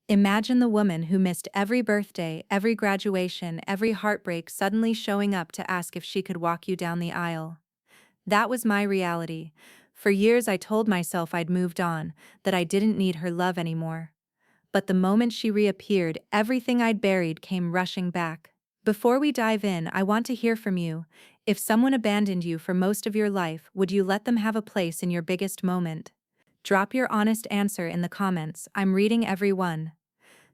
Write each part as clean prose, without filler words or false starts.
Imagine the woman who missed every birthday, every graduation, every heartbreak suddenly showing up to ask if she could walk you down the aisle. That was my reality. For years I told myself I'd moved on, that I didn't need her love anymore. But the moment she reappeared, everything I'd buried came rushing back. Before we dive in, I want to hear from you. If someone abandoned you for most of your life, would you let them have a place in your biggest moment? Drop your honest answer in the comments. I'm reading every one.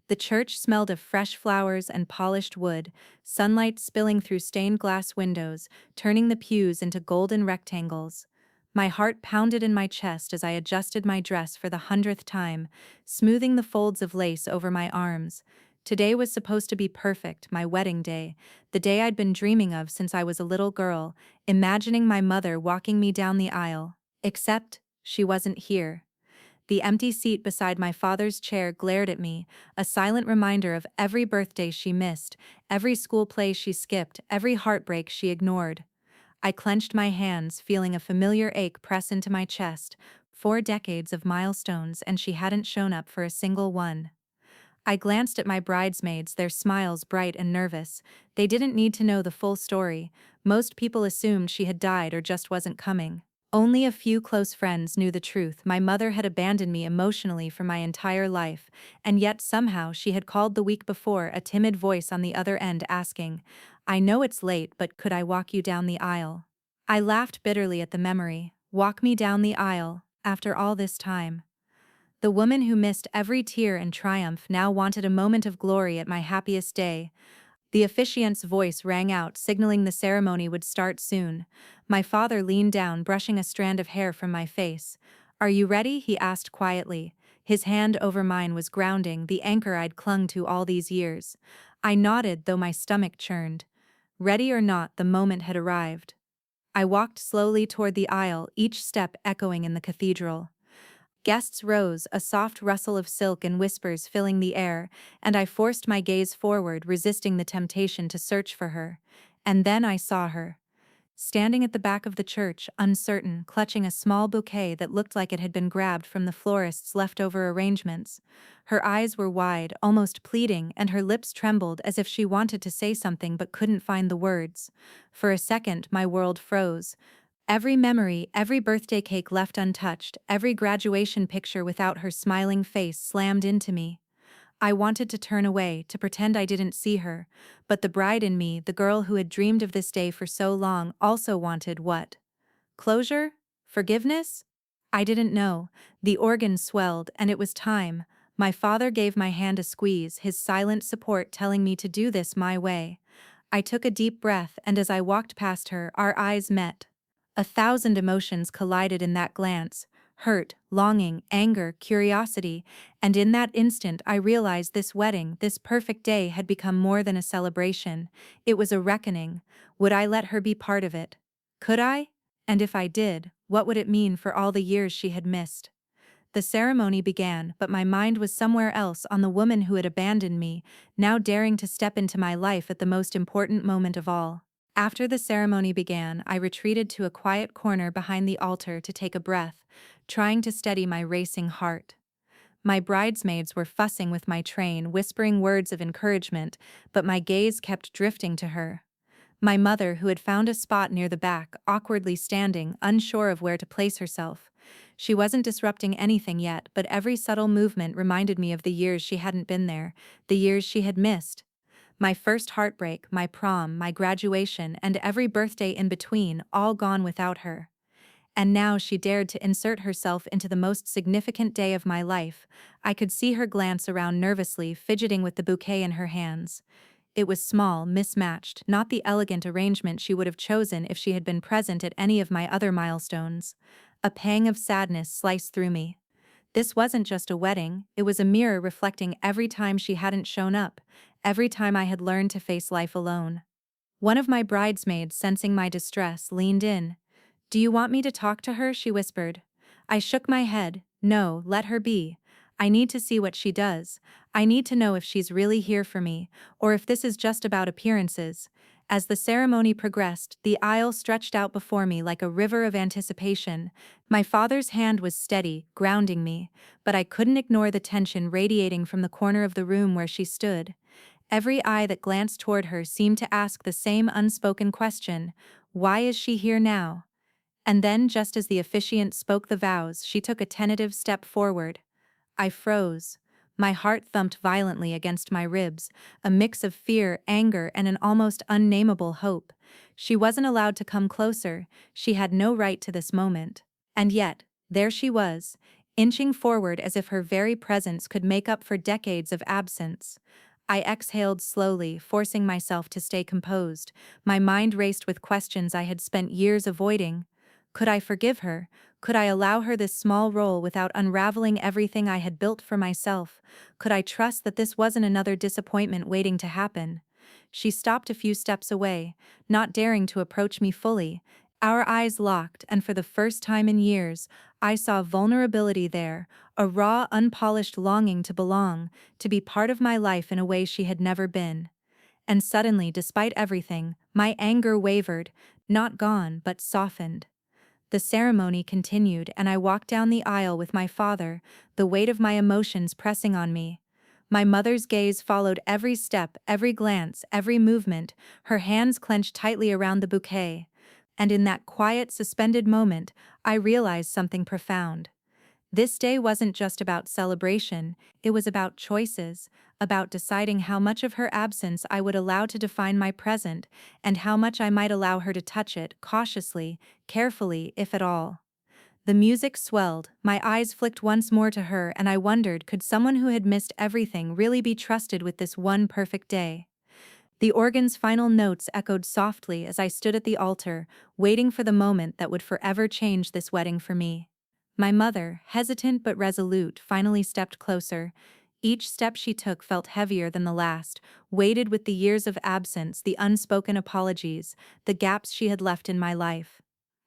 The church smelled of fresh flowers and polished wood, sunlight spilling through stained glass windows, turning the pews into golden rectangles. My heart pounded in my chest as I adjusted my dress for the 100th time, smoothing the folds of lace over my arms. Today was supposed to be perfect, my wedding day, the day I'd been dreaming of since I was a little girl, imagining my mother walking me down the aisle. Except, she wasn't here. The empty seat beside my father's chair glared at me, a silent reminder of every birthday she missed, every school play she skipped, every heartbreak she ignored. I clenched my hands, feeling a familiar ache press into my chest. 4 decades of milestones, and she hadn't shown up for a single one. I glanced at my bridesmaids, their smiles bright and nervous. They didn't need to know the full story. Most people assumed she had died or just wasn't coming. Only a few close friends knew the truth. My mother had abandoned me emotionally for my entire life, and yet somehow she had called the week before, a timid voice on the other end asking, "I know it's late, but could I walk you down the aisle?" I laughed bitterly at the memory. Walk me down the aisle, after all this time. The woman who missed every tear and triumph now wanted a moment of glory at my happiest day. The officiant's voice rang out, signaling the ceremony would start soon. My father leaned down, brushing a strand of hair from my face. "Are you ready?" he asked quietly. His hand over mine was grounding, the anchor I'd clung to all these years. I nodded, though my stomach churned. Ready or not, the moment had arrived. I walked slowly toward the aisle, each step echoing in the cathedral. Guests rose, a soft rustle of silk and whispers filling the air, and I forced my gaze forward, resisting the temptation to search for her. And then I saw her. Standing at the back of the church, uncertain, clutching a small bouquet that looked like it had been grabbed from the florist's leftover arrangements. Her eyes were wide, almost pleading, and her lips trembled as if she wanted to say something but couldn't find the words. For a second, my world froze. Every memory, every birthday cake left untouched, every graduation picture without her smiling face slammed into me. I wanted to turn away, to pretend I didn't see her, but the bride in me, the girl who had dreamed of this day for so long, also wanted what? Closure? Forgiveness? I didn't know. The organ swelled, and it was time. My father gave my hand a squeeze, his silent support telling me to do this my way. I took a deep breath, and as I walked past her, our eyes met. 1,000 emotions collided in that glance: hurt, longing, anger, curiosity, and in that instant I realized this wedding, this perfect day, had become more than a celebration. It was a reckoning. Would I let her be part of it? Could I? And if I did, what would it mean for all the years she had missed? The ceremony began, but my mind was somewhere else, on the woman who had abandoned me, now daring to step into my life at the most important moment of all. After the ceremony began, I retreated to a quiet corner behind the altar to take a breath, trying to steady my racing heart. My bridesmaids were fussing with my train, whispering words of encouragement, but my gaze kept drifting to her. My mother, who had found a spot near the back, awkwardly standing, unsure of where to place herself. She wasn't disrupting anything yet, but every subtle movement reminded me of the years she hadn't been there, the years she had missed. My first heartbreak, my prom, my graduation, and every birthday in between, all gone without her. And now she dared to insert herself into the most significant day of my life. I could see her glance around nervously, fidgeting with the bouquet in her hands. It was small, mismatched, not the elegant arrangement she would have chosen if she had been present at any of my other milestones. A pang of sadness sliced through me. This wasn't just a wedding, it was a mirror reflecting every time she hadn't shown up, every time I had learned to face life alone. One of my bridesmaids, sensing my distress, leaned in. "Do you want me to talk to her?" she whispered. I shook my head. "No, let her be. I need to see what she does. I need to know if she's really here for me, or if this is just about appearances." As the ceremony progressed, the aisle stretched out before me like a river of anticipation. My father's hand was steady, grounding me, but I couldn't ignore the tension radiating from the corner of the room where she stood. Every eye that glanced toward her seemed to ask the same unspoken question: why is she here now? And then, just as the officiant spoke the vows, she took a tentative step forward. I froze. My heart thumped violently against my ribs, a mix of fear, anger, and an almost unnameable hope. She wasn't allowed to come closer, she had no right to this moment. And yet, there she was, inching forward as if her very presence could make up for decades of absence. I exhaled slowly, forcing myself to stay composed. My mind raced with questions I had spent years avoiding. Could I forgive her? Could I allow her this small role without unraveling everything I had built for myself? Could I trust that this wasn't another disappointment waiting to happen? She stopped a few steps away, not daring to approach me fully. Our eyes locked, and for the first time in years, I saw vulnerability there, a raw, unpolished longing to belong, to be part of my life in a way she had never been. And suddenly, despite everything, my anger wavered, not gone, but softened. The ceremony continued, and I walked down the aisle with my father, the weight of my emotions pressing on me. My mother's gaze followed every step, every glance, every movement, her hands clenched tightly around the bouquet. And in that quiet, suspended moment, I realized something profound. This day wasn't just about celebration, it was about choices, about deciding how much of her absence I would allow to define my present, and how much I might allow her to touch it, cautiously, carefully, if at all. The music swelled, my eyes flicked once more to her, and I wondered, could someone who had missed everything really be trusted with this one perfect day? The organ's final notes echoed softly as I stood at the altar, waiting for the moment that would forever change this wedding for me. My mother, hesitant but resolute, finally stepped closer. Each step she took felt heavier than the last, weighted with the years of absence, the unspoken apologies, the gaps she had left in my life.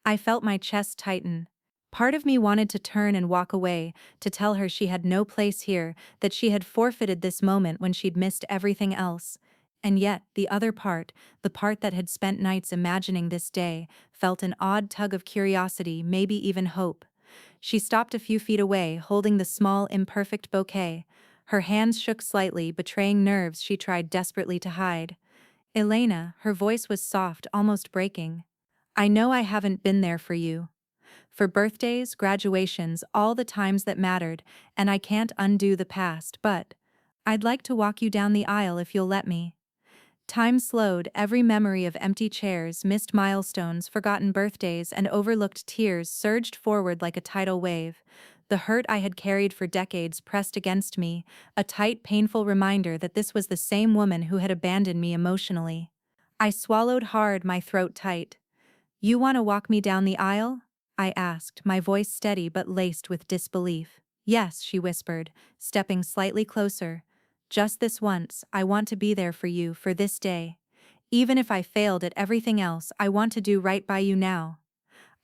I felt my chest tighten. Part of me wanted to turn and walk away, to tell her she had no place here, that she had forfeited this moment when she'd missed everything else. And yet, the other part, the part that had spent nights imagining this day, felt an odd tug of curiosity, maybe even hope. She stopped a few feet away, holding the small, imperfect bouquet. Her hands shook slightly, betraying nerves she tried desperately to hide. Elena, her voice was soft, almost breaking. I know I haven't been there for you. For birthdays, graduations, all the times that mattered, and I can't undo the past, but I'd like to walk you down the aisle if you'll let me. Time slowed, every memory of empty chairs, missed milestones, forgotten birthdays, and overlooked tears surged forward like a tidal wave. The hurt I had carried for decades pressed against me, a tight, painful reminder that this was the same woman who had abandoned me emotionally. I swallowed hard, my throat tight. You want to walk me down the aisle? I asked, my voice steady but laced with disbelief. Yes, she whispered, stepping slightly closer. Just this once, I want to be there for you, for this day. Even if I failed at everything else, I want to do right by you now.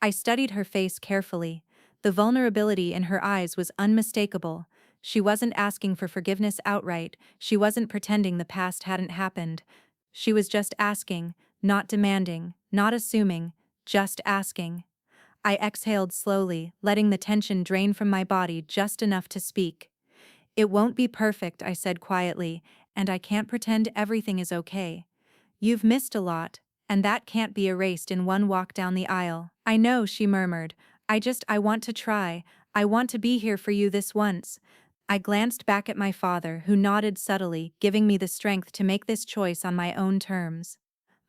I studied her face carefully. The vulnerability in her eyes was unmistakable. She wasn't asking for forgiveness outright, she wasn't pretending the past hadn't happened. She was just asking, not demanding, not assuming, just asking. I exhaled slowly, letting the tension drain from my body just enough to speak. It won't be perfect, I said quietly, and I can't pretend everything is okay. You've missed a lot, and that can't be erased in one walk down the aisle. I know, she murmured. I want to try. I want to be here for you this once. I glanced back at my father, who nodded subtly, giving me the strength to make this choice on my own terms.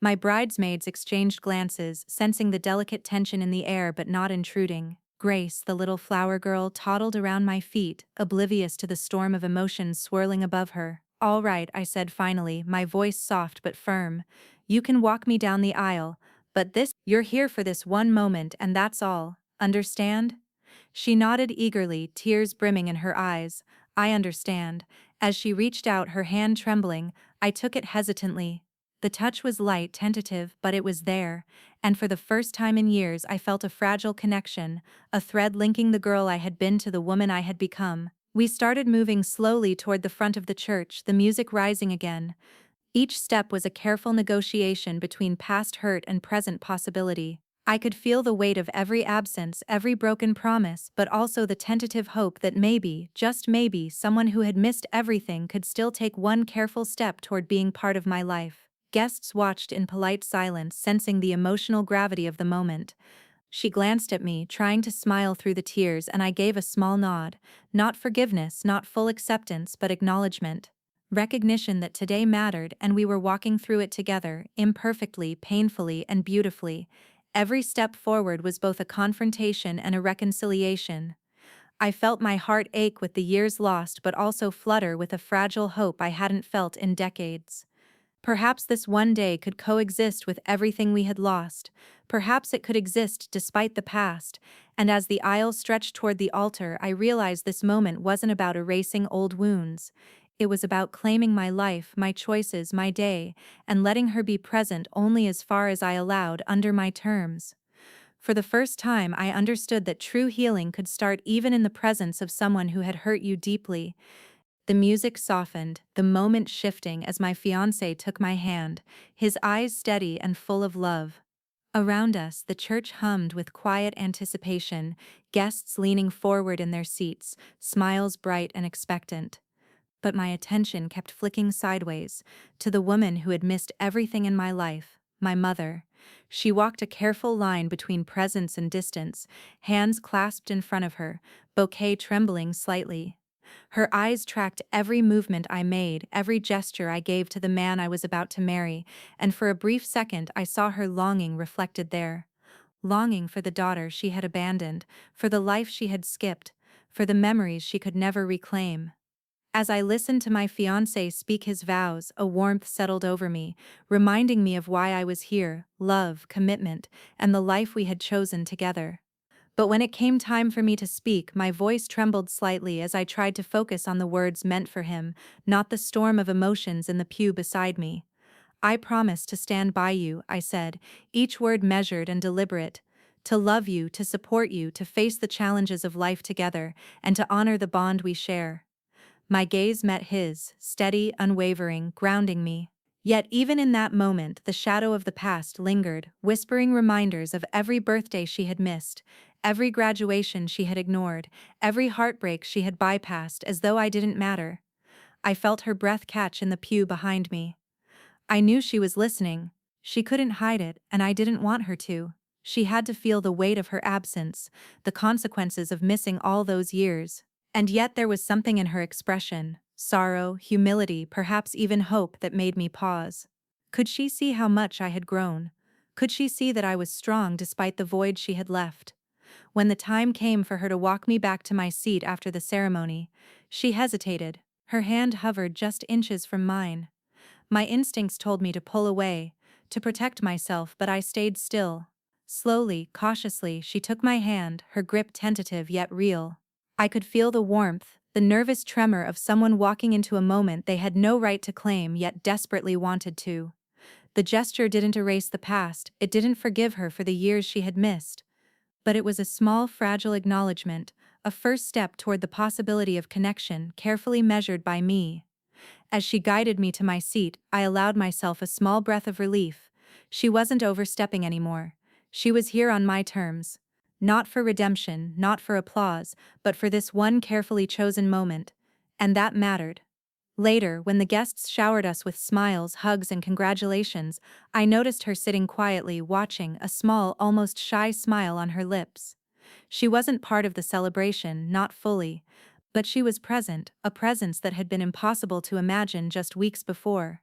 My bridesmaids exchanged glances, sensing the delicate tension in the air but not intruding. Grace, the little flower girl, toddled around my feet, oblivious to the storm of emotions swirling above her. All right, I said finally, my voice soft but firm. You can walk me down the aisle, but you're here for this one moment and that's all. Understand? She nodded eagerly, tears brimming in her eyes. I understand. As she reached out, her hand trembling, I took it hesitantly. The touch was light, tentative, but it was there, and for the first time in years I felt a fragile connection, a thread linking the girl I had been to the woman I had become. We started moving slowly toward the front of the church, the music rising again. Each step was a careful negotiation between past hurt and present possibility. I could feel the weight of every absence, every broken promise, but also the tentative hope that maybe, just maybe, someone who had missed everything could still take one careful step toward being part of my life. Guests watched in polite silence, sensing the emotional gravity of the moment. She glanced at me, trying to smile through the tears, and I gave a small nod. Not forgiveness, not full acceptance, but acknowledgement. Recognition that today mattered and we were walking through it together, imperfectly, painfully, and beautifully. Every step forward was both a confrontation and a reconciliation. I felt my heart ache with the years lost but also flutter with a fragile hope I hadn't felt in decades. Perhaps this one day could coexist with everything we had lost. Perhaps it could exist despite the past. And as the aisle stretched toward the altar, I realized this moment wasn't about erasing old wounds. It was about claiming my life, my choices, my day, and letting her be present only as far as I allowed under my terms. For the first time, I understood that true healing could start even in the presence of someone who had hurt you deeply. The music softened, the moment shifting as my fiancé took my hand, his eyes steady and full of love. Around us, the church hummed with quiet anticipation, guests leaning forward in their seats, smiles bright and expectant. But my attention kept flicking sideways, to the woman who had missed everything in my life, my mother. She walked a careful line between presence and distance, hands clasped in front of her, bouquet trembling slightly. Her eyes tracked every movement I made, every gesture I gave to the man I was about to marry, and for a brief second I saw her longing reflected there. Longing for the daughter she had abandoned, for the life she had skipped, for the memories she could never reclaim. As I listened to my fiancé speak his vows, a warmth settled over me, reminding me of why I was here, love, commitment, and the life we had chosen together. But when it came time for me to speak, my voice trembled slightly as I tried to focus on the words meant for him, not the storm of emotions in the pew beside me. I promise to stand by you, I said, each word measured and deliberate. To love you, to support you, to face the challenges of life together, and to honor the bond we share. My gaze met his, steady, unwavering, grounding me. Yet even in that moment, the shadow of the past lingered, whispering reminders of every birthday she had missed, every graduation she had ignored, every heartbreak she had bypassed as though I didn't matter. I felt her breath catch in the pew behind me. I knew she was listening. She couldn't hide it, and I didn't want her to. She had to feel the weight of her absence, the consequences of missing all those years. And yet there was something in her expression, sorrow, humility, perhaps even hope that made me pause. Could she see how much I had grown? Could she see that I was strong despite the void she had left? When the time came for her to walk me back to my seat after the ceremony, she hesitated. Her hand hovered just inches from mine. My instincts told me to pull away, to protect myself, but I stayed still. Slowly, cautiously, she took my hand, her grip tentative yet real. I could feel the warmth, the nervous tremor of someone walking into a moment they had no right to claim yet desperately wanted to. The gesture didn't erase the past, it didn't forgive her for the years she had missed. But it was a small, fragile acknowledgement, a first step toward the possibility of connection, carefully measured by me. As she guided me to my seat, I allowed myself a small breath of relief. She wasn't overstepping anymore. She was here on my terms. Not for redemption, not for applause, but for this one carefully chosen moment. And that mattered. Later, when the guests showered us with smiles, hugs, and congratulations, I noticed her sitting quietly, watching, a small, almost shy smile on her lips. She wasn't part of the celebration, not fully. But she was present, a presence that had been impossible to imagine just weeks before.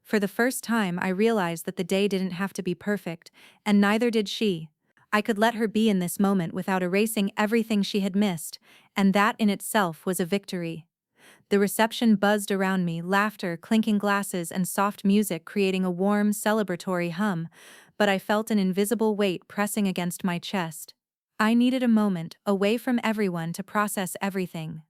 For the first time, I realized that the day didn't have to be perfect, and neither did she. I could let her be in this moment without erasing everything she had missed, and that in itself was a victory. The reception buzzed around me, laughter, clinking glasses, and soft music creating a warm, celebratory hum, but I felt an invisible weight pressing against my chest. I needed a moment, away from everyone, to process everything.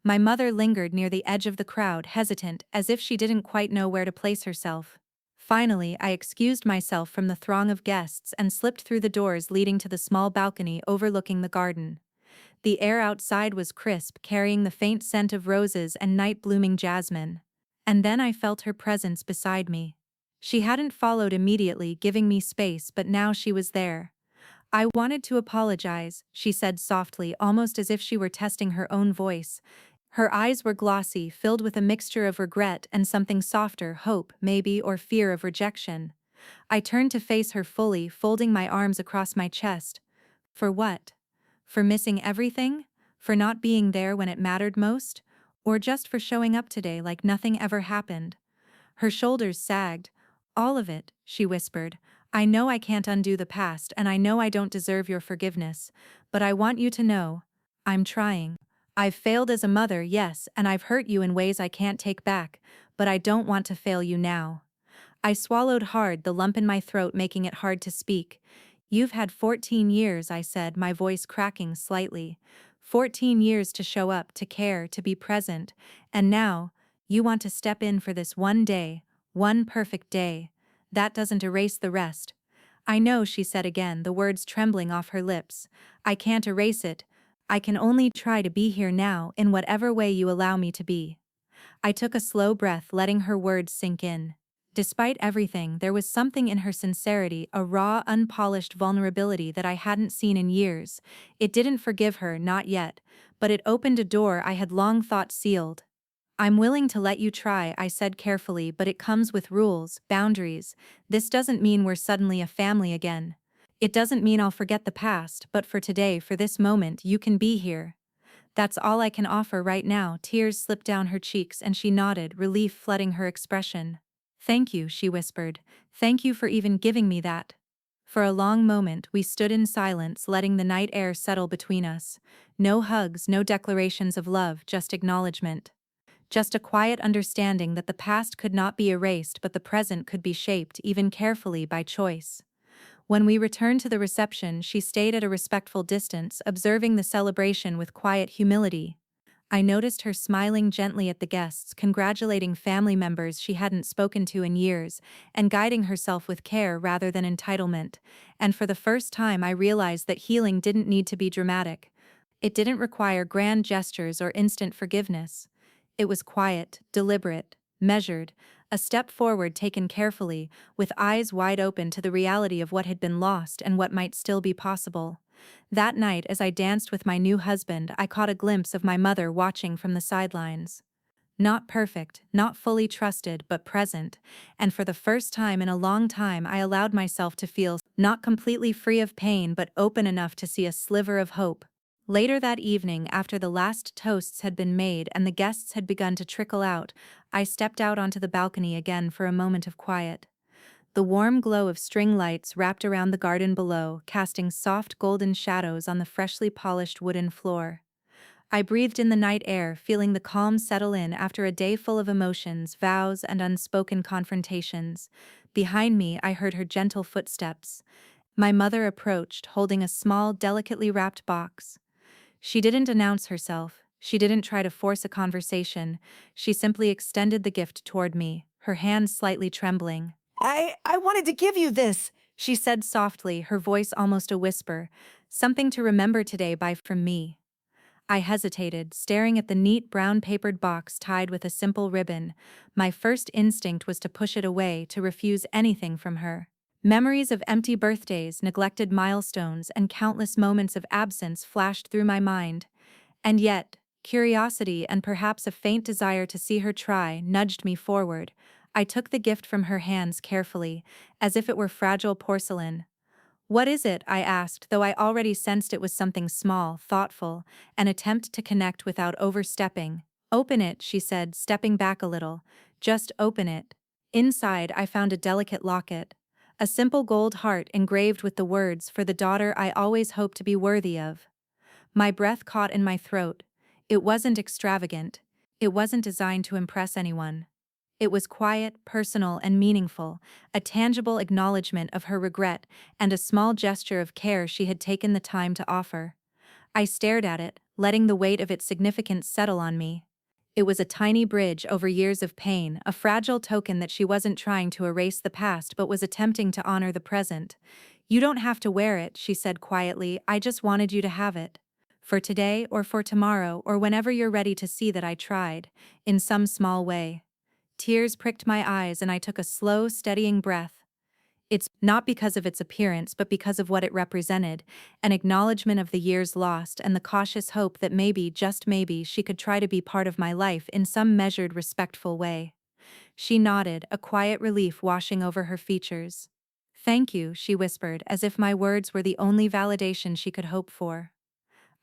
My mother lingered near the edge of the crowd, hesitant, as if she didn't quite know where to place herself. Finally, I excused myself from the throng of guests and slipped through the doors leading to the small balcony overlooking the garden. The air outside was crisp, carrying the faint scent of roses and night-blooming jasmine. And then I felt her presence beside me. She hadn't followed immediately, giving me space, but now she was there. I wanted to apologize, she said softly, almost as if she were testing her own voice. Her eyes were glossy, filled with a mixture of regret and something softer, hope, maybe, or fear of rejection. I turned to face her fully, folding my arms across my chest. For what? For missing everything? For not being there when it mattered most? Or just for showing up today like nothing ever happened? Her shoulders sagged. All of it, she whispered. I know I can't undo the past, and I know I don't deserve your forgiveness, but I want you to know. I'm trying. I've failed as a mother, yes, and I've hurt you in ways I can't take back, but I don't want to fail you now. I swallowed hard, the lump in my throat making it hard to speak. You've had 14 years, I said, my voice cracking slightly. 14 years to show up, to care, to be present, and now, you want to step in for this one day, one perfect day. That doesn't erase the rest. I know, she said again, the words trembling off her lips. I can't erase it. I can only try to be here now in whatever way you allow me to be. I took a slow breath, letting her words sink in. Despite everything, there was something in her sincerity, a raw, unpolished vulnerability that I hadn't seen in years. It didn't forgive her, not yet, but it opened a door I had long thought sealed. I'm willing to let you try, I said carefully, but it comes with rules, boundaries. This doesn't mean we're suddenly a family again. It doesn't mean I'll forget the past, but for today, for this moment, you can be here. That's all I can offer right now. Tears slipped down her cheeks and she nodded, relief flooding her expression. Thank you, she whispered. Thank you for even giving me that. For a long moment, we stood in silence, letting the night air settle between us. No hugs, no declarations of love, just acknowledgement. Just a quiet understanding that the past could not be erased, but the present could be shaped, even carefully, by choice. When we returned to the reception, she stayed at a respectful distance, observing the celebration with quiet humility. I noticed her smiling gently at the guests, congratulating family members she hadn't spoken to in years, and guiding herself with care rather than entitlement. And for the first time I realized that healing didn't need to be dramatic. It didn't require grand gestures or instant forgiveness. It was quiet, deliberate, measured, a step forward taken carefully, with eyes wide open to the reality of what had been lost and what might still be possible. That night, as I danced with my new husband, I caught a glimpse of my mother watching from the sidelines. Not perfect, not fully trusted, but present, and for the first time in a long time I allowed myself to feel not completely free of pain but open enough to see a sliver of hope. Later that evening, after the last toasts had been made and the guests had begun to trickle out, I stepped out onto the balcony again for a moment of quiet. The warm glow of string lights wrapped around the garden below, casting soft golden shadows on the freshly polished wooden floor. I breathed in the night air, feeling the calm settle in after a day full of emotions, vows, and unspoken confrontations. Behind me, I heard her gentle footsteps. My mother approached, holding a small, delicately wrapped box. She didn't announce herself. She didn't try to force a conversation. She simply extended the gift toward me, her hand slightly trembling. I wanted to give you this, she said softly, her voice almost a whisper. Something to remember today from me. I hesitated, staring at the neat brown papered box tied with a simple ribbon. My first instinct was to push it away, to refuse anything from her. Memories of empty birthdays, neglected milestones, and countless moments of absence flashed through my mind. And yet, curiosity and perhaps a faint desire to see her try nudged me forward. I took the gift from her hands carefully, as if it were fragile porcelain. What is it? I asked, though I already sensed it was something small, thoughtful, an attempt to connect without overstepping. Open it, she said, stepping back a little. Just open it. Inside, I found a delicate locket. A simple gold heart engraved with the words, "For the daughter I always hope to be worthy of." My breath caught in my throat. It wasn't extravagant. It wasn't designed to impress anyone. It was quiet, personal, and meaningful, a tangible acknowledgement of her regret and a small gesture of care she had taken the time to offer. I stared at it, letting the weight of its significance settle on me. It was a tiny bridge over years of pain, a fragile token that she wasn't trying to erase the past but was attempting to honor the present. You don't have to wear it, she said quietly, I just wanted you to have it. For today or for tomorrow or whenever you're ready to see that I tried, in some small way. Tears pricked my eyes and I took a slow, steadying breath. It's not because of its appearance but because of what it represented, an acknowledgement of the years lost and the cautious hope that maybe, just maybe, she could try to be part of my life in some measured, respectful way. She nodded, a quiet relief washing over her features. "Thank you," she whispered, as if my words were the only validation she could hope for.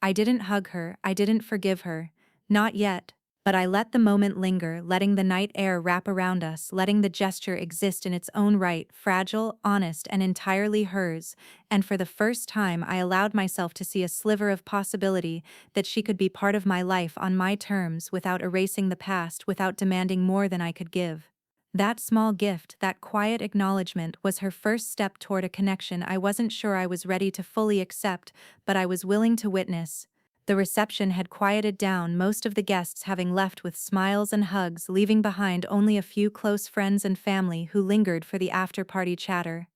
I didn't hug her, I didn't forgive her. Not yet. But I let the moment linger, letting the night air wrap around us, letting the gesture exist in its own right, fragile, honest, and entirely hers, and for the first time I allowed myself to see a sliver of possibility that she could be part of my life on my terms without erasing the past, without demanding more than I could give. That small gift, that quiet acknowledgement, was her first step toward a connection I wasn't sure I was ready to fully accept, but I was willing to witness. The reception had quieted down, most of the guests having left with smiles and hugs, leaving behind only a few close friends and family who lingered for the after-party chatter.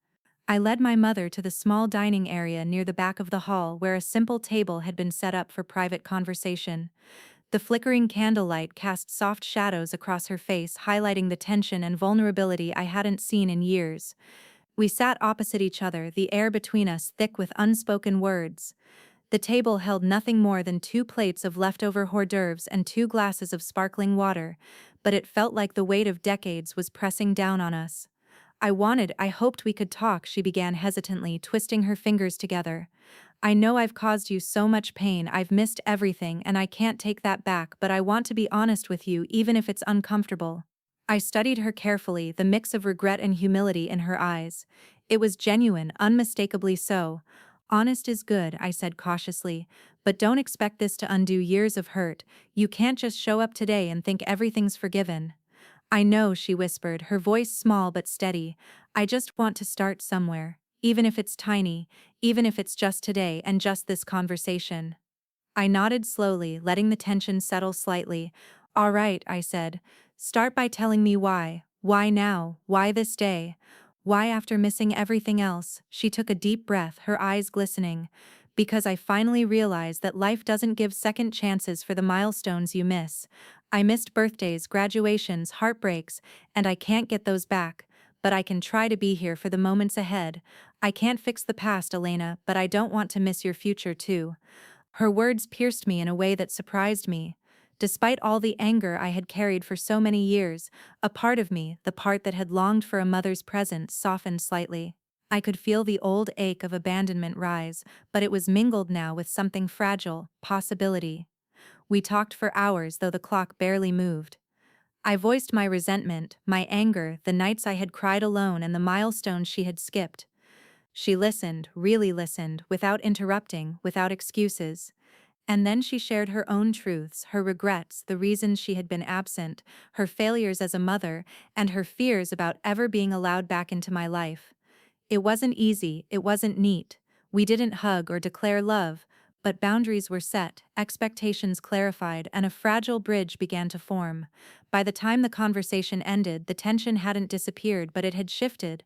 I led my mother to the small dining area near the back of the hall where a simple table had been set up for private conversation. The flickering candlelight cast soft shadows across her face, highlighting the tension and vulnerability I hadn't seen in years. We sat opposite each other, the air between us thick with unspoken words. The table held nothing more than 2 plates of leftover hors d'oeuvres and 2 glasses of sparkling water, but it felt like the weight of decades was pressing down on us. I hoped we could talk," she began hesitantly, twisting her fingers together. "I know I've caused you so much pain, I've missed everything, and I can't take that back, but I want to be honest with you even if it's uncomfortable." I studied her carefully, the mix of regret and humility in her eyes. It was genuine, unmistakably so. "Honest is good," I said cautiously, "but don't expect this to undo years of hurt. You can't just show up today and think everything's forgiven." "I know," she whispered, her voice small but steady. "I just want to start somewhere. Even if it's tiny, even if it's just today and just this conversation." I nodded slowly, letting the tension settle slightly. "All right," I said. "Start by telling me why. Why now? Why this day? Why after missing everything else?" She took a deep breath, her eyes glistening. "Because I finally realized that life doesn't give second chances for the milestones you miss. I missed birthdays, graduations, heartbreaks, and I can't get those back. But I can try to be here for the moments ahead. I can't fix the past, Elena, but I don't want to miss your future too." Her words pierced me in a way that surprised me. Despite all the anger I had carried for so many years, a part of me, the part that had longed for a mother's presence, softened slightly. I could feel the old ache of abandonment rise, but it was mingled now with something fragile, possibility. We talked for hours, though the clock barely moved. I voiced my resentment, my anger, the nights I had cried alone and the milestones she had skipped. She listened, really listened, without interrupting, without excuses. And then she shared her own truths, her regrets, the reasons she had been absent, her failures as a mother, and her fears about ever being allowed back into my life. It wasn't easy, it wasn't neat. We didn't hug or declare love, but boundaries were set, expectations clarified, and a fragile bridge began to form. By the time the conversation ended, the tension hadn't disappeared, but it had shifted.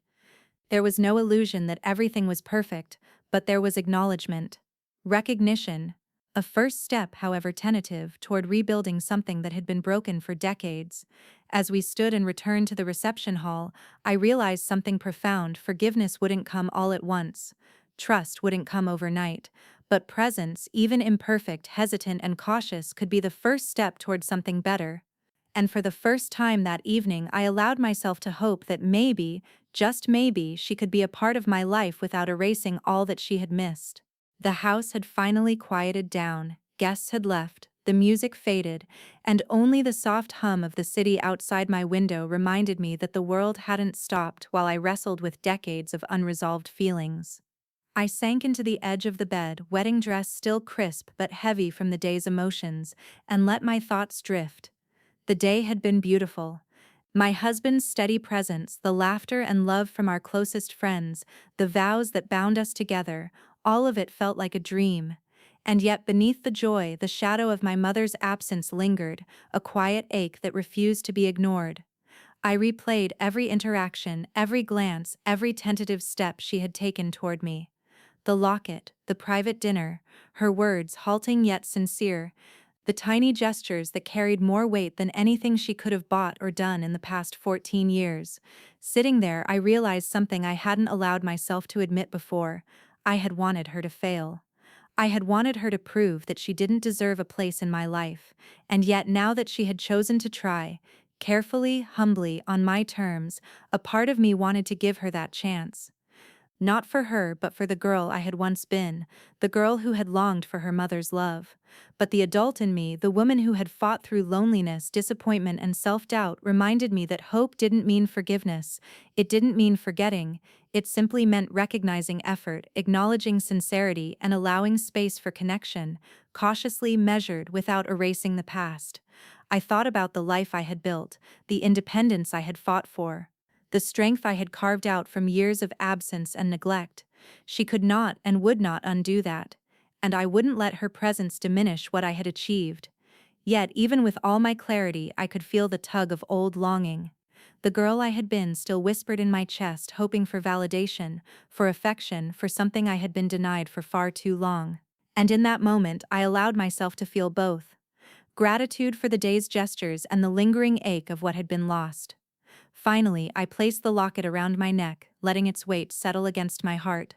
There was no illusion that everything was perfect, but there was acknowledgement. Recognition. A first step, however tentative, toward rebuilding something that had been broken for decades. As we stood and returned to the reception hall, I realized something profound. Forgiveness wouldn't come all at once. Trust wouldn't come overnight. But presence, even imperfect, hesitant, and cautious, could be the first step toward something better. And for the first time that evening, I allowed myself to hope that maybe, just maybe, she could be a part of my life without erasing all that she had missed. The house had finally quieted down, guests had left, the music faded, and only the soft hum of the city outside my window reminded me that the world hadn't stopped while I wrestled with decades of unresolved feelings. I sank into the edge of the bed, wedding dress still crisp but heavy from the day's emotions, and let my thoughts drift. The day had been beautiful. My husband's steady presence, the laughter and love from our closest friends, the vows that bound us together, all of it felt like a dream. And yet beneath the joy, the shadow of my mother's absence lingered, a quiet ache that refused to be ignored. I replayed every interaction, every glance, every tentative step she had taken toward me. The locket, the private dinner, her words halting yet sincere, The tiny gestures that carried more weight than anything she could have bought or done in the past 14 years. Sitting there, I realized something I hadn't allowed myself to admit before. I had wanted her to fail. I had wanted her to prove that she didn't deserve a place in my life, and yet now that she had chosen to try, carefully, humbly, on my terms, a part of me wanted to give her that chance. Not for her, but for the girl I had once been, the girl who had longed for her mother's love. But the adult in me, the woman who had fought through loneliness, disappointment, and self-doubt, reminded me that hope didn't mean forgiveness. It didn't mean forgetting. It simply meant recognizing effort, acknowledging sincerity, and allowing space for connection, cautiously measured without erasing the past. I thought about the life I had built, the independence I had fought for, the strength I had carved out from years of absence and neglect. She could not and would not undo that, and I wouldn't let her presence diminish what I had achieved. Yet, even with all my clarity, I could feel the tug of old longing. The girl I had been still whispered in my chest, hoping for validation, for affection, for something I had been denied for far too long. And in that moment, I allowed myself to feel both: gratitude for the day's gestures and the lingering ache of what had been lost. Finally, I placed the locket around my neck, letting its weight settle against my heart.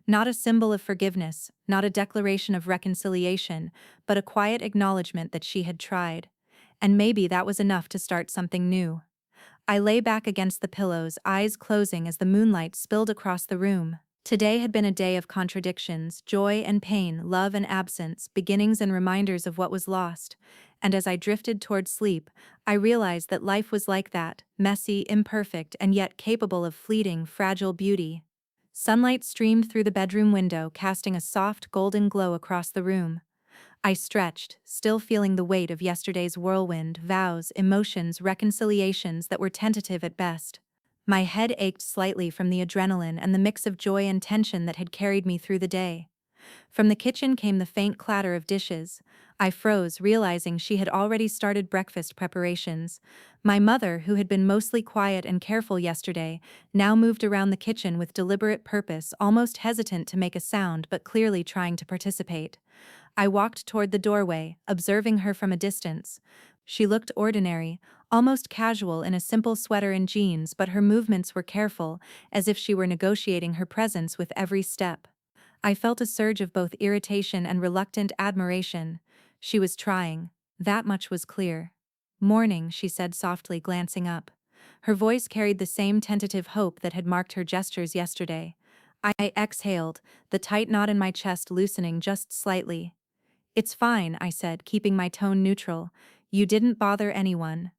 Not a symbol of forgiveness, not a declaration of reconciliation, but a quiet acknowledgement that she had tried. And maybe that was enough to start something new. I lay back against the pillows, eyes closing as the moonlight spilled across the room. Today had been a day of contradictions, joy and pain, love and absence, beginnings and reminders of what was lost. And as I drifted toward sleep, I realized that life was like that, messy, imperfect, and yet capable of fleeting, fragile beauty. Sunlight streamed through the bedroom window, casting a soft, golden glow across the room. I stretched, still feeling the weight of yesterday's whirlwind, vows, emotions, reconciliations that were tentative at best. My head ached slightly from the adrenaline and the mix of joy and tension that had carried me through the day. From the kitchen came the faint clatter of dishes. I froze, realizing she had already started breakfast preparations. My mother, who had been mostly quiet and careful yesterday, now moved around the kitchen with deliberate purpose, almost hesitant to make a sound but clearly trying to participate. I walked toward the doorway, observing her from a distance. She looked ordinary, almost casual in a simple sweater and jeans, but her movements were careful, as if she were negotiating her presence with every step. I felt a surge of both irritation and reluctant admiration. She was trying. That much was clear. "Morning," she said softly, glancing up. Her voice carried the same tentative hope that had marked her gestures yesterday. I exhaled, the tight knot in my chest loosening just slightly. "It's fine," I said, keeping my tone neutral. "You didn't bother anyone."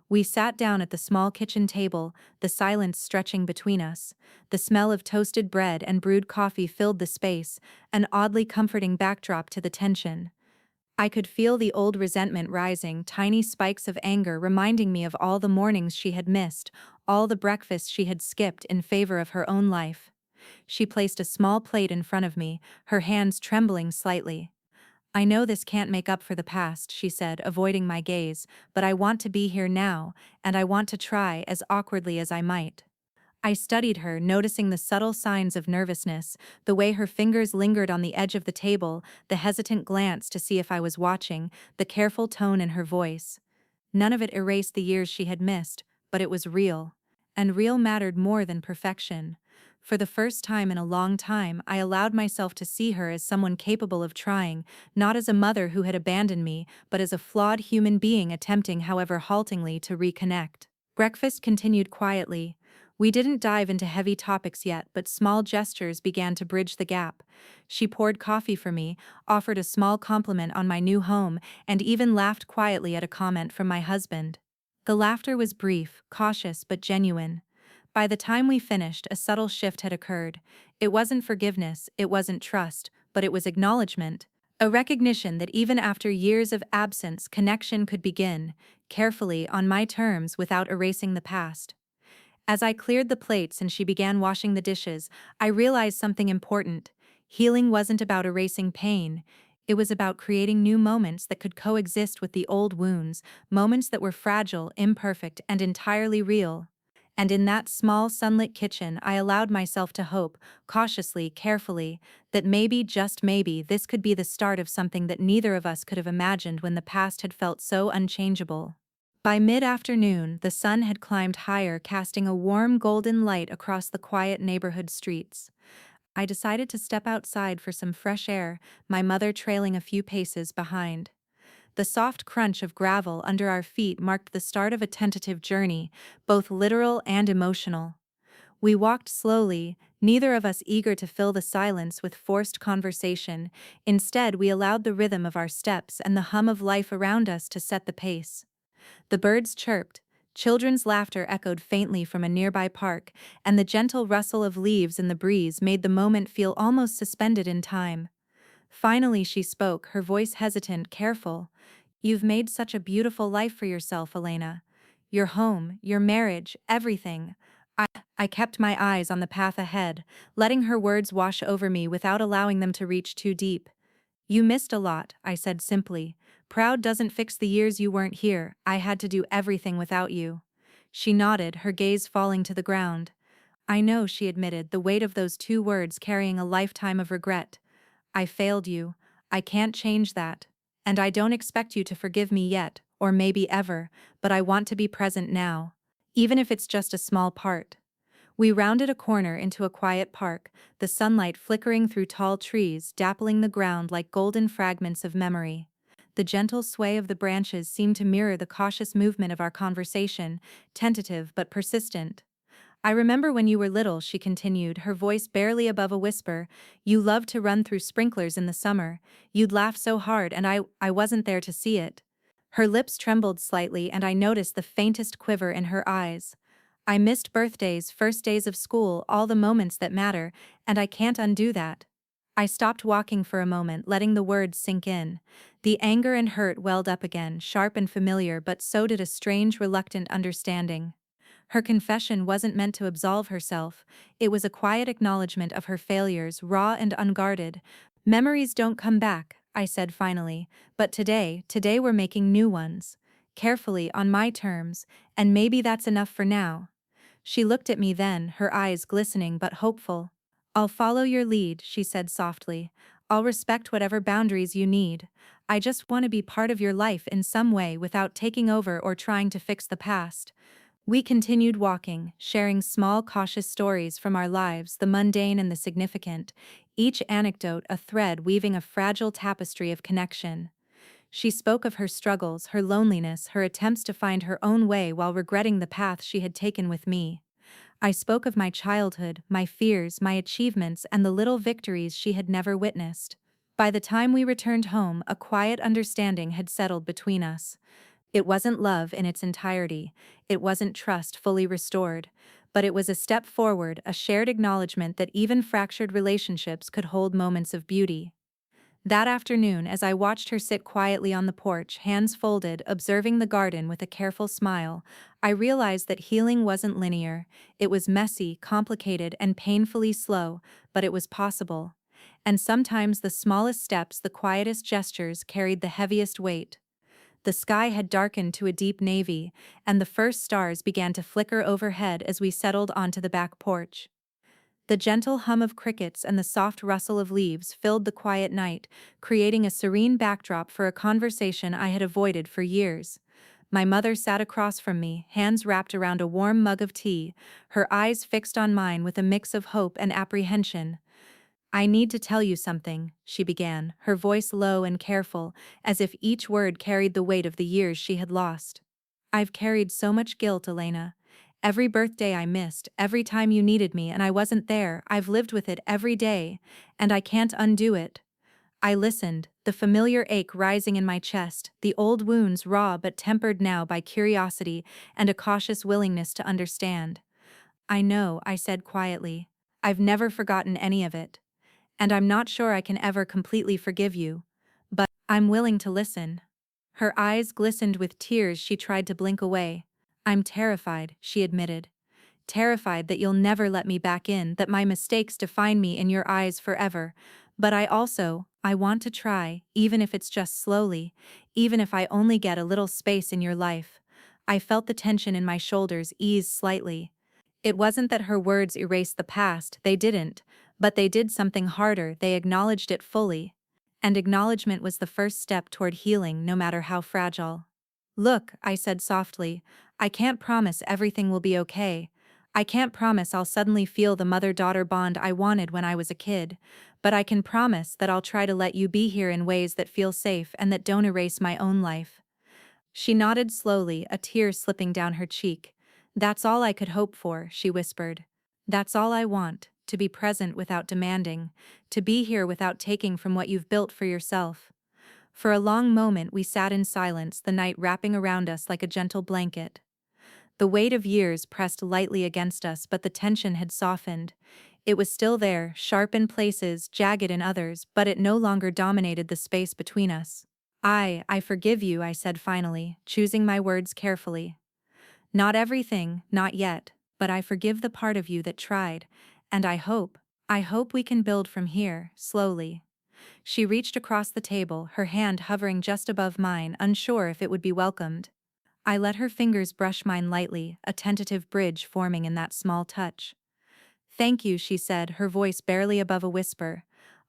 We sat down at the small kitchen table, the silence stretching between us. The smell of toasted bread and brewed coffee filled the space, an oddly comforting backdrop to the tension. I could feel the old resentment rising, tiny spikes of anger reminding me of all the mornings she had missed, all the breakfasts she had skipped in favor of her own life. She placed a small plate in front of me, her hands trembling slightly. "I know this can't make up for the past," she said, avoiding my gaze, "but I want to be here now, and I want to try, as awkwardly as I might." I studied her, noticing the subtle signs of nervousness, the way her fingers lingered on the edge of the table, the hesitant glance to see if I was watching, the careful tone in her voice. None of it erased the years she had missed, but it was real. And real mattered more than perfection. For the first time in a long time, I allowed myself to see her as someone capable of trying, not as a mother who had abandoned me, but as a flawed human being attempting, however haltingly, to reconnect. Breakfast continued quietly. We didn't dive into heavy topics yet, but small gestures began to bridge the gap. She poured coffee for me, offered a small compliment on my new home, and even laughed quietly at a comment from my husband. The laughter was brief, cautious, but genuine. By the time we finished, a subtle shift had occurred. It wasn't forgiveness, it wasn't trust, but it was acknowledgement. A recognition that even after years of absence, connection could begin, carefully, on my terms, without erasing the past. As I cleared the plates and she began washing the dishes, I realized something important. Healing wasn't about erasing pain. It was about creating new moments that could coexist with the old wounds, moments that were fragile, imperfect, and entirely real. And in that small sunlit kitchen I allowed myself to hope, cautiously, carefully, that maybe, just maybe, this could be the start of something that neither of us could have imagined when the past had felt so unchangeable. By mid-afternoon, the sun had climbed higher, casting a warm golden light across the quiet neighborhood streets. I decided to step outside for some fresh air, my mother trailing a few paces behind. The soft crunch of gravel under our feet marked the start of a tentative journey, both literal and emotional. We walked slowly, neither of us eager to fill the silence with forced conversation. Instead, we allowed the rhythm of our steps and the hum of life around us to set the pace. The birds chirped, children's laughter echoed faintly from a nearby park, and the gentle rustle of leaves in the breeze made the moment feel almost suspended in time. Finally she spoke, her voice hesitant, careful. "You've made such a beautiful life for yourself, Elena. Your home, your marriage, everything." I kept my eyes on the path ahead, letting her words wash over me without allowing them to reach too deep. "You missed a lot," I said simply. "Proud doesn't fix the years you weren't here. I had to do everything without you." She nodded, her gaze falling to the ground. "I know," she admitted, the weight of those two words carrying a lifetime of regret. "I failed you. I can't change that. And I don't expect you to forgive me yet, or maybe ever, but I want to be present now. Even if it's just a small part." We rounded a corner into a quiet park, the sunlight flickering through tall trees, dappling the ground like golden fragments of memory. The gentle sway of the branches seemed to mirror the cautious movement of our conversation, tentative but persistent. "I remember when you were little," she continued, her voice barely above a whisper. "You loved to run through sprinklers in the summer. You'd laugh so hard and I wasn't there to see it." Her lips trembled slightly and I noticed the faintest quiver in her eyes. "I missed birthdays, first days of school, all the moments that matter, and I can't undo that." I stopped walking for a moment, letting the words sink in. The anger and hurt welled up again, sharp and familiar, but so did a strange, reluctant understanding. Her confession wasn't meant to absolve herself, it was a quiet acknowledgement of her failures, raw and unguarded. "Memories don't come back," I said finally, "but today we're making new ones. Carefully, on my terms, and maybe that's enough for now." She looked at me then, her eyes glistening but hopeful. "I'll follow your lead," she said softly. "I'll respect whatever boundaries you need. I just want to be part of your life in some way without taking over or trying to fix the past." We continued walking, sharing small, cautious stories from our lives, the mundane and the significant, each anecdote a thread weaving a fragile tapestry of connection. She spoke of her struggles, her loneliness, her attempts to find her own way while regretting the path she had taken with me. I spoke of my childhood, my fears, my achievements, and the little victories she had never witnessed. By the time we returned home, a quiet understanding had settled between us. It wasn't love in its entirety, it wasn't trust fully restored, but it was a step forward, a shared acknowledgement that even fractured relationships could hold moments of beauty. That afternoon, as I watched her sit quietly on the porch, hands folded, observing the garden with a careful smile, I realized that healing wasn't linear. It was messy, complicated, and painfully slow, but it was possible. And sometimes the smallest steps, the quietest gestures, carried the heaviest weight. The sky had darkened to a deep navy, and the first stars began to flicker overhead as we settled onto the back porch. The gentle hum of crickets and the soft rustle of leaves filled the quiet night, creating a serene backdrop for a conversation I had avoided for years. My mother sat across from me, hands wrapped around a warm mug of tea, her eyes fixed on mine with a mix of hope and apprehension. "I need to tell you something," she began, her voice low and careful, as if each word carried the weight of the years she had lost. "I've carried so much guilt, Elena. Every birthday I missed, every time you needed me and I wasn't there, I've lived with it every day, and I can't undo it." I listened, the familiar ache rising in my chest, the old wounds raw but tempered now by curiosity and a cautious willingness to understand. "I know," I said quietly. "I've never forgotten any of it. And I'm not sure I can ever completely forgive you. But I'm willing to listen." Her eyes glistened with tears she tried to blink away. "I'm terrified," she admitted. "Terrified that you'll never let me back in, that my mistakes define me in your eyes forever. But I want to try, even if it's just slowly, even if I only get a little space in your life." I felt the tension in my shoulders ease slightly. It wasn't that her words erased the past, they didn't, but they did something harder, they acknowledged it fully. And acknowledgement was the first step toward healing, no matter how fragile. Look, I said softly, I can't promise everything will be okay. I can't promise I'll suddenly feel the mother-daughter bond I wanted when I was a kid, but I can promise that I'll try to let you be here in ways that feel safe and that don't erase my own life. She nodded slowly, a tear slipping down her cheek. That's all I could hope for, she whispered. That's all I want, to be present without demanding, to be here without taking from what you've built for yourself. For a long moment we sat in silence, the night wrapping around us like a gentle blanket. The weight of years pressed lightly against us, but the tension had softened. It was still there, sharp in places, jagged in others, but it no longer dominated the space between us. I forgive you, I said finally, choosing my words carefully. Not everything, not yet, but I forgive the part of you that tried, and I hope we can build from here, slowly. She reached across the table, her hand hovering just above mine, unsure if it would be welcomed. I let her fingers brush mine lightly, a tentative bridge forming in that small touch. Thank you, she said, her voice barely above a whisper.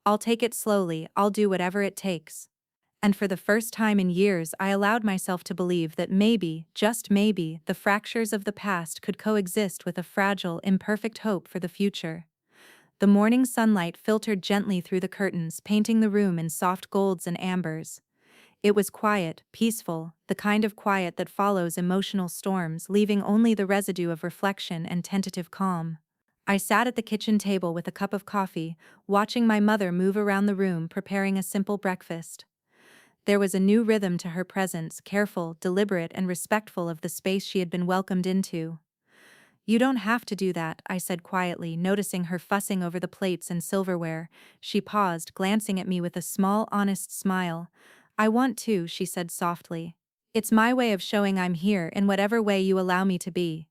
I'll take it slowly, I'll do whatever it takes. And for the first time in years I allowed myself to believe that maybe, just maybe, the fractures of the past could coexist with a fragile, imperfect hope for the future. The morning sunlight filtered gently through the curtains, painting the room in soft golds and ambers. It was quiet, peaceful, the kind of quiet that follows emotional storms, leaving only the residue of reflection and tentative calm. I sat at the kitchen table with a cup of coffee, watching my mother move around the room preparing a simple breakfast. There was a new rhythm to her presence, careful, deliberate, and respectful of the space she had been welcomed into. You don't have to do that, I said quietly, noticing her fussing over the plates and silverware. She paused, glancing at me with a small, honest smile. I want to, she said softly. It's my way of showing I'm here in whatever way you allow me to be.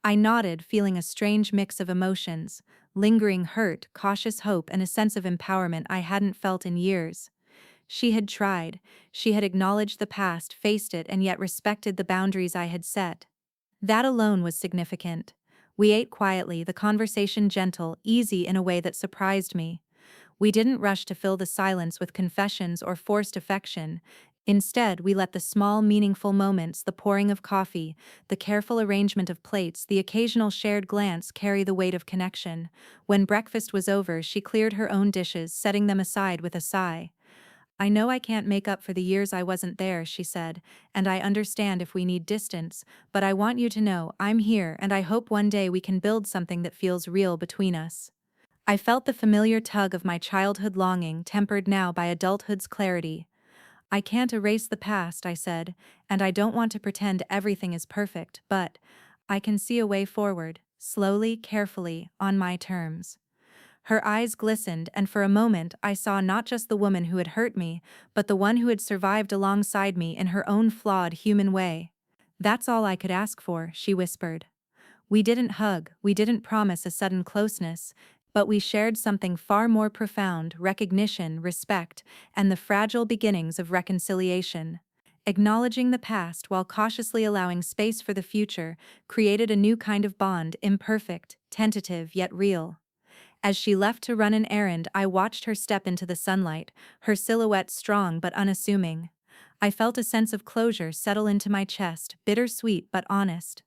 I nodded, feeling a strange mix of emotions, lingering hurt, cautious hope, and a sense of empowerment I hadn't felt in years. She had tried, she had acknowledged the past, faced it, and yet respected the boundaries I had set. That alone was significant. We ate quietly, the conversation gentle, easy in a way that surprised me. We didn't rush to fill the silence with confessions or forced affection. Instead, we let the small, meaningful moments, the pouring of coffee, the careful arrangement of plates, the occasional shared glance carry the weight of connection. When breakfast was over, she cleared her own dishes, setting them aside with a sigh. I know I can't make up for the years I wasn't there, she said, and I understand if we need distance, but I want you to know I'm here and I hope one day we can build something that feels real between us. I felt the familiar tug of my childhood longing, tempered now by adulthood's clarity. I can't erase the past, I said, and I don't want to pretend everything is perfect, but I can see a way forward, slowly, carefully, on my terms. Her eyes glistened, and for a moment I saw not just the woman who had hurt me, but the one who had survived alongside me in her own flawed human way. That's all I could ask for, she whispered. We didn't hug, we didn't promise a sudden closeness, but we shared something far more profound: recognition, respect, and the fragile beginnings of reconciliation. Acknowledging the past while cautiously allowing space for the future created a new kind of bond, imperfect, tentative, yet real. As she left to run an errand, I watched her step into the sunlight, her silhouette strong but unassuming. I felt a sense of closure settle into my chest, bittersweet but honest.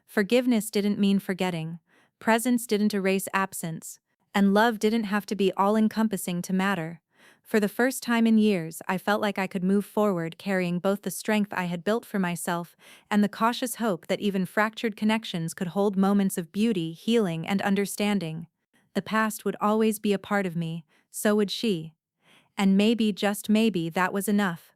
Forgiveness didn't mean forgetting, presence didn't erase absence, and love didn't have to be all-encompassing to matter. For the first time in years, I felt like I could move forward carrying both the strength I had built for myself and the cautious hope that even fractured connections could hold moments of beauty, healing, and understanding. The past would always be a part of me, so would she. And maybe, just maybe, that was enough.